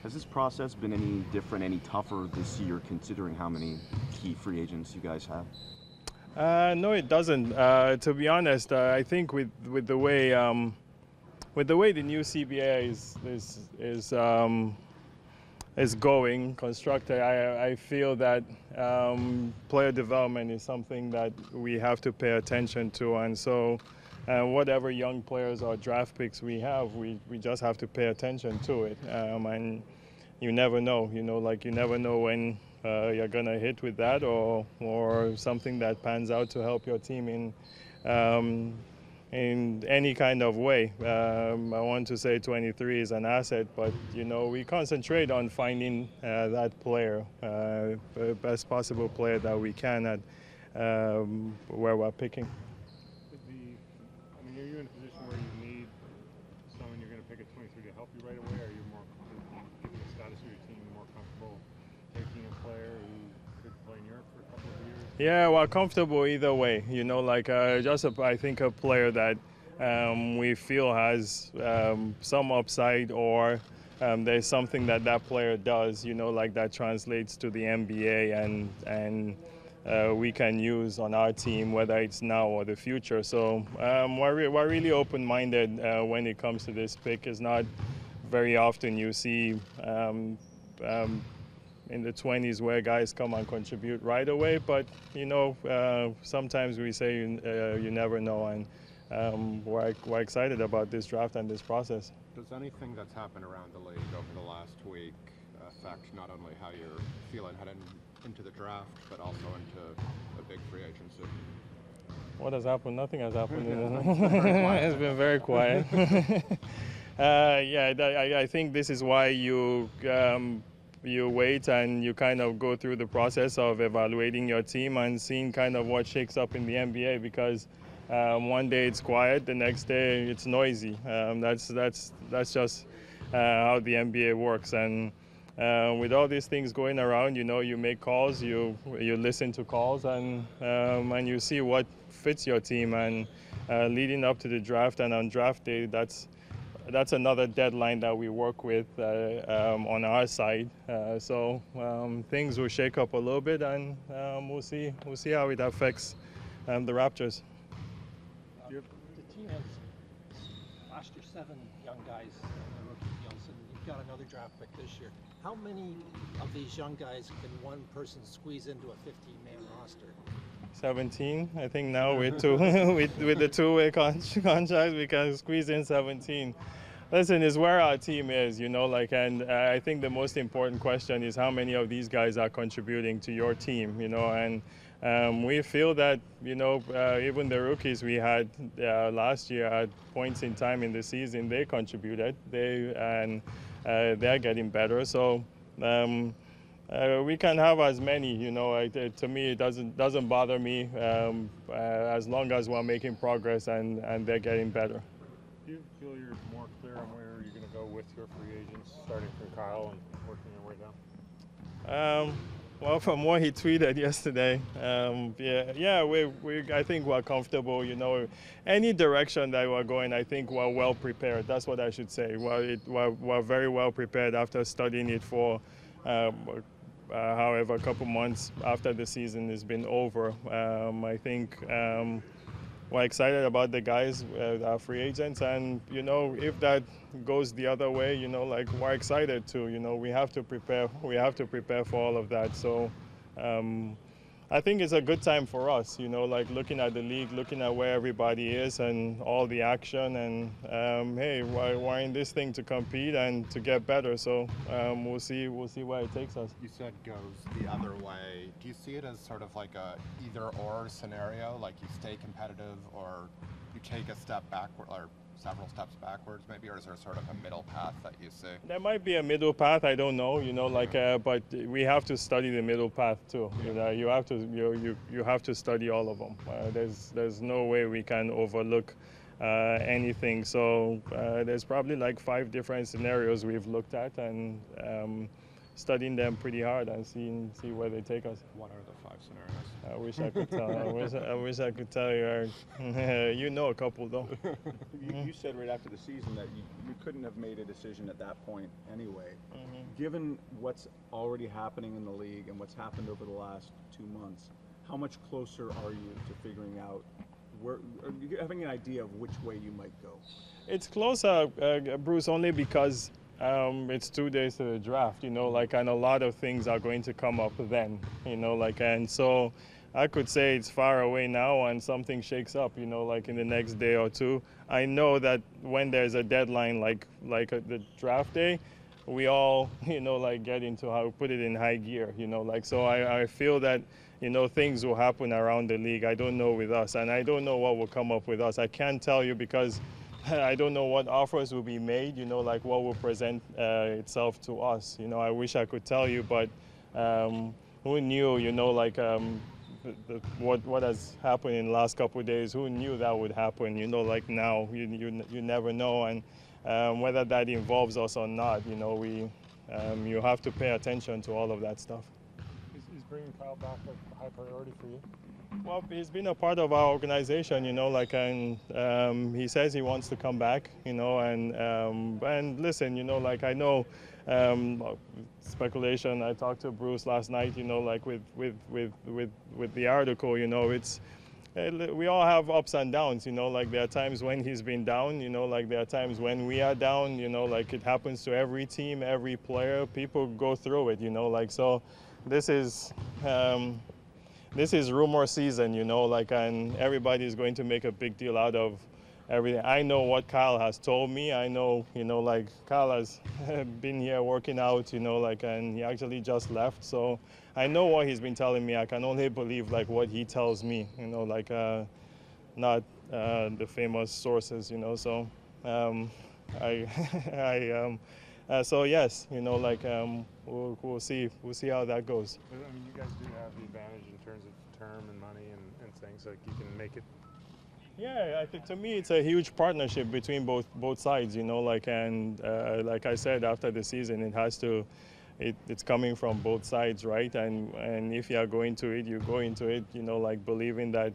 Has this process been any different, any tougher this year, considering how many key free agents you guys have? No, it doesn't. To be honest, I think with the way the new CBA is going, constructed, I feel that player development is something that we have to pay attention to, and so whatever young players or draft picks we have, we just have to pay attention to it. And you never know, like you never know when you're gonna hit with that or something that pans out to help your team in any kind of way. I want to say 23 is an asset, but we concentrate on finding that player, the best possible player that we can at where we're picking. Are you in a position where you need someone you're going to pick at 23 to help you right away, or are you more, given the status of your team, more comfortable taking a player who could play in Europe for a couple of years? Yeah, well, comfortable either way. I think a player that we feel has some upside, or there's something that player does, like that translates to the NBA and we can use on our team, whether it's now or the future. So we're really open-minded when it comes to this pick. It's not very often you see in the 20s where guys come and contribute right away, but sometimes we say you never know, and we're excited about this draft and this process. Does anything that's happened around the league over the last week affect not only how you're feeling heading into the draft, but also into a big free agency? What has happened? Nothing has happened. It's been very quiet. I think this is why you wait and you kind of go through the process of evaluating your team and seeing kind of what shakes up in the NBA, because one day it's quiet, the next day it's noisy. That's just how the NBA works. And with all these things going around, you make calls, you listen to calls, and you see what fits your team. And leading up to the draft and on draft day, that's another deadline that we work with on our side. So things will shake up a little bit, and we'll see how it affects the Raptors. The team has last year 7 young guys in the rookie deals, and you've got another draft pick this year. How many of these young guys can one person squeeze into a 15-man roster? 17, I think now with the two-way contract, we can squeeze in 17. Listen, it's where our team is, and I think the most important question is how many of these guys are contributing to your team, and we feel that, even the rookies we had last year at points in time in the season, they contributed, they're getting better. So we can have as many, to me it doesn't bother me as long as we're making progress and they're getting better. Do you feel you're more clear on where you're going to go with your free agents, starting from Kyle and working your way down? Well, from what he tweeted yesterday, I think we're comfortable. Any direction that we're going, I think we're well prepared. That's what I should say. We're very well prepared after studying it for, however, a couple months after the season has been over. I think we're excited about the guys, our free agents, and if that goes the other way, we're excited too. We have to prepare. We have to prepare for all of that. So I think it's a good time for us. Looking at the league, looking at where everybody is and all the action, and hey, we're in this thing to compete and to get better. So we'll see where it takes us. You said goes the other way. Do you see it as sort of like a either-or scenario, like you stay competitive or you take a step backward, or several steps backwards maybe, or is there sort of a middle path that you see? There might be a middle path, I don't know, but we have to study the middle path too. You have to study all of them. There's no way we can overlook anything. So there's probably like 5 different scenarios we've looked at, and studying them pretty hard and see where they take us. What are the 5 scenarios? I wish I could tell. I wish I could tell you. You know a couple though. You said right after the season that you couldn't have made a decision at that point anyway. Mm-hmm. given what's already happening in the league and what's happened over the last 2 months, how much closer are you to figuring out where, are you having an idea of which way you might go? It's closer, Bruce, only because it's 2 days to the draft, and a lot of things are going to come up then, and so I could say it's far away now and something shakes up, in the next day or two. I know that when there's a deadline like the draft day, we all, get into how put it in high gear, so I feel that, things will happen around the league. I don't know with us, and I don't know what will come up with us. I can't tell you because I don't know what offers will be made, what will present itself to us. I wish I could tell you, but who knew, what has happened in the last couple of days, who knew that would happen, now, you never know, and whether that involves us or not, you have to pay attention to all of that stuff. Is bringing Kyle back a high priority for you? Well, he's been a part of our organization, and he says he wants to come back, and listen, I know speculation. I talked to Bruce last night, with the article, it's we all have ups and downs, there are times when he's been down, there are times when we are down, it happens to every team, every player. People go through it, so this is rumor season, and everybody's going to make a big deal out of everything. I know what Kyle has told me. I know, Kyle has been here working out, and he actually just left. So I know what he's been telling me. I can only believe, what he tells me, not the famous sources, so so yes, we'll see how that goes. But, I mean, you guys do have the advantage in terms of term and money and things, like you can make it. Yeah, I think to me it's a huge partnership between both sides, and like I said, after the season, it's coming from both sides, right? And if you are going to it, you go into it, believing that,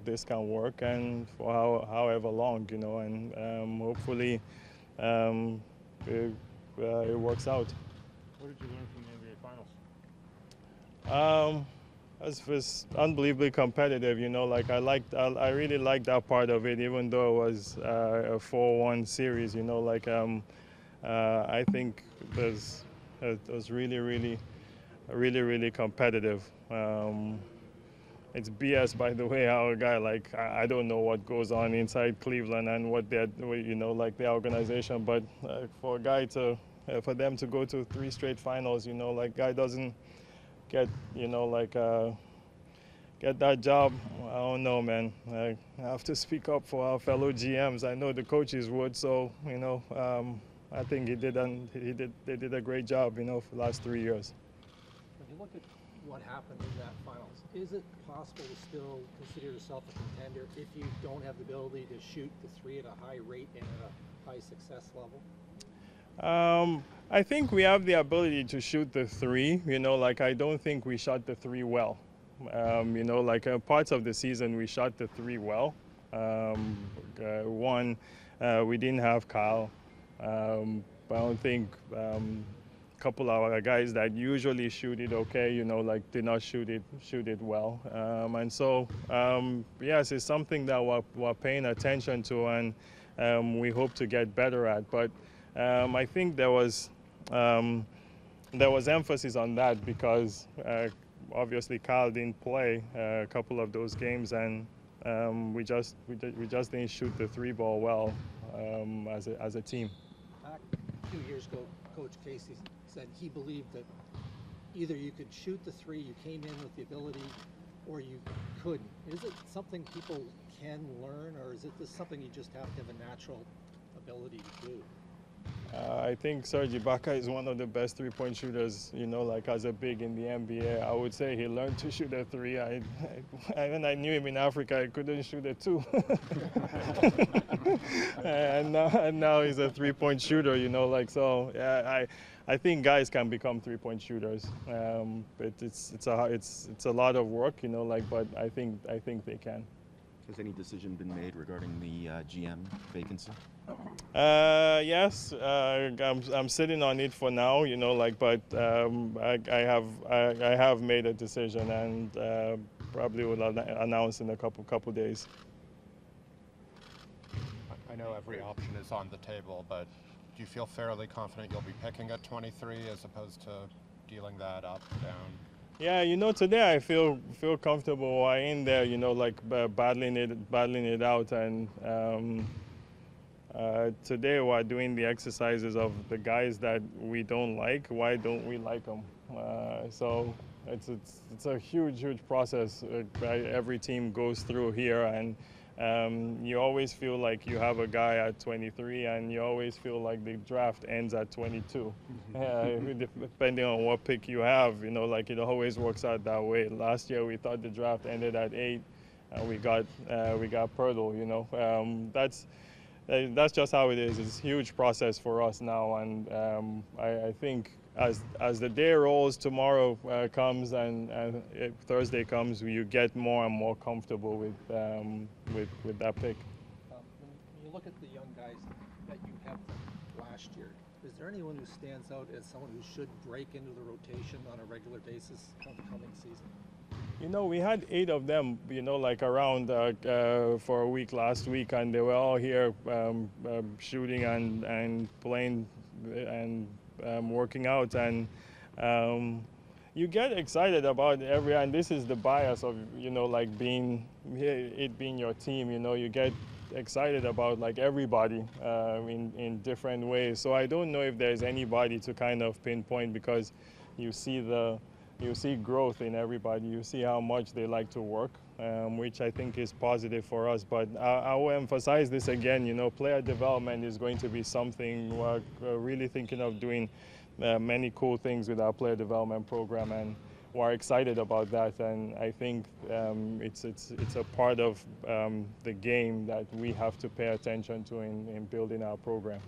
this can work and for however long, and hopefully it works out. What did you learn from the NBA Finals? It was unbelievably competitive, I really liked that part of it, even though it was a 4-1 series, I think it was really competitive. It's BS, by the way, how a guy I don't know what goes on inside Cleveland and what they're, the organization, but for a guy for them to go to 3 straight finals, guy doesn't get, get that job. I don't know, man. I have to speak up for our fellow GMs. I know the coaches would, so, I think they did a great job, for the last 3 years. When you look at what happened in that finals, is it possible to still consider yourself a contender if you don't have the ability to shoot the 3 at a high rate and at a high success level? I think we have the ability to shoot the 3, I don't think we shot the 3 well. Parts of the season we shot the 3 well. One, we didn't have Kyle. I don't think a couple of our guys that usually shoot it okay, did not shoot it well. And so, yes, it's something that we're paying attention to, and we hope to get better at. But I think there was emphasis on that because obviously Kyle didn't play a couple of those games, and we just didn't shoot the 3 ball well as a team. Back 2 years ago, Coach Casey said he believed that either you could shoot the 3, you came in with the ability, or you couldn't. Is it something people can learn, or is it just something you just have to have a natural ability to do? I think Serge Ibaka is one of the best 3-point shooters, as a big in the NBA. I would say he learned to shoot a 3. When I knew him in Africa, he couldn't shoot a 2. and now he's a 3-point shooter, so yeah, I think guys can become 3-point shooters. But it's a lot of work, but I think they can. Has any decision been made regarding the GM vacancy? Yes, I'm sitting on it for now, but I have made a decision, and probably will announce in a couple days. I know every option is on the table, but do you feel fairly confident you'll be picking at 23 as opposed to dealing that up, down? Yeah, today I feel comfortable in there, battling it out, and today we're doing the exercises of the guys that we don't like. Why don't we like them? So it's a huge process every team goes through here, and you always feel like you have a guy at 23, and you always feel like the draft ends at 22. Depending on what pick you have, it always works out that way. Last year we thought the draft ended at 8, and we got Purtle. That's just how it is. It's a huge process for us now, and I think as the day rolls, tomorrow comes, and Thursday comes, you get more and more comfortable with that pick. When you look at the young guys that you have last year, is there anyone who stands out as someone who should break into the rotation on a regular basis for the coming season? We had 8 of them, around for a week last week, and they were all here shooting and playing and working out, and you get excited about and this is the bias of being your team. You get excited about everybody in different ways. So I don't know if there's anybody to kind of pinpoint, because you see growth in everybody. You see how much they like to work, which I think is positive for us. But I will emphasize this again, player development is going to be something we're really thinking of doing many cool things with our player development program, and we're excited about that. And I think it's a part of the game that we have to pay attention to in building our program.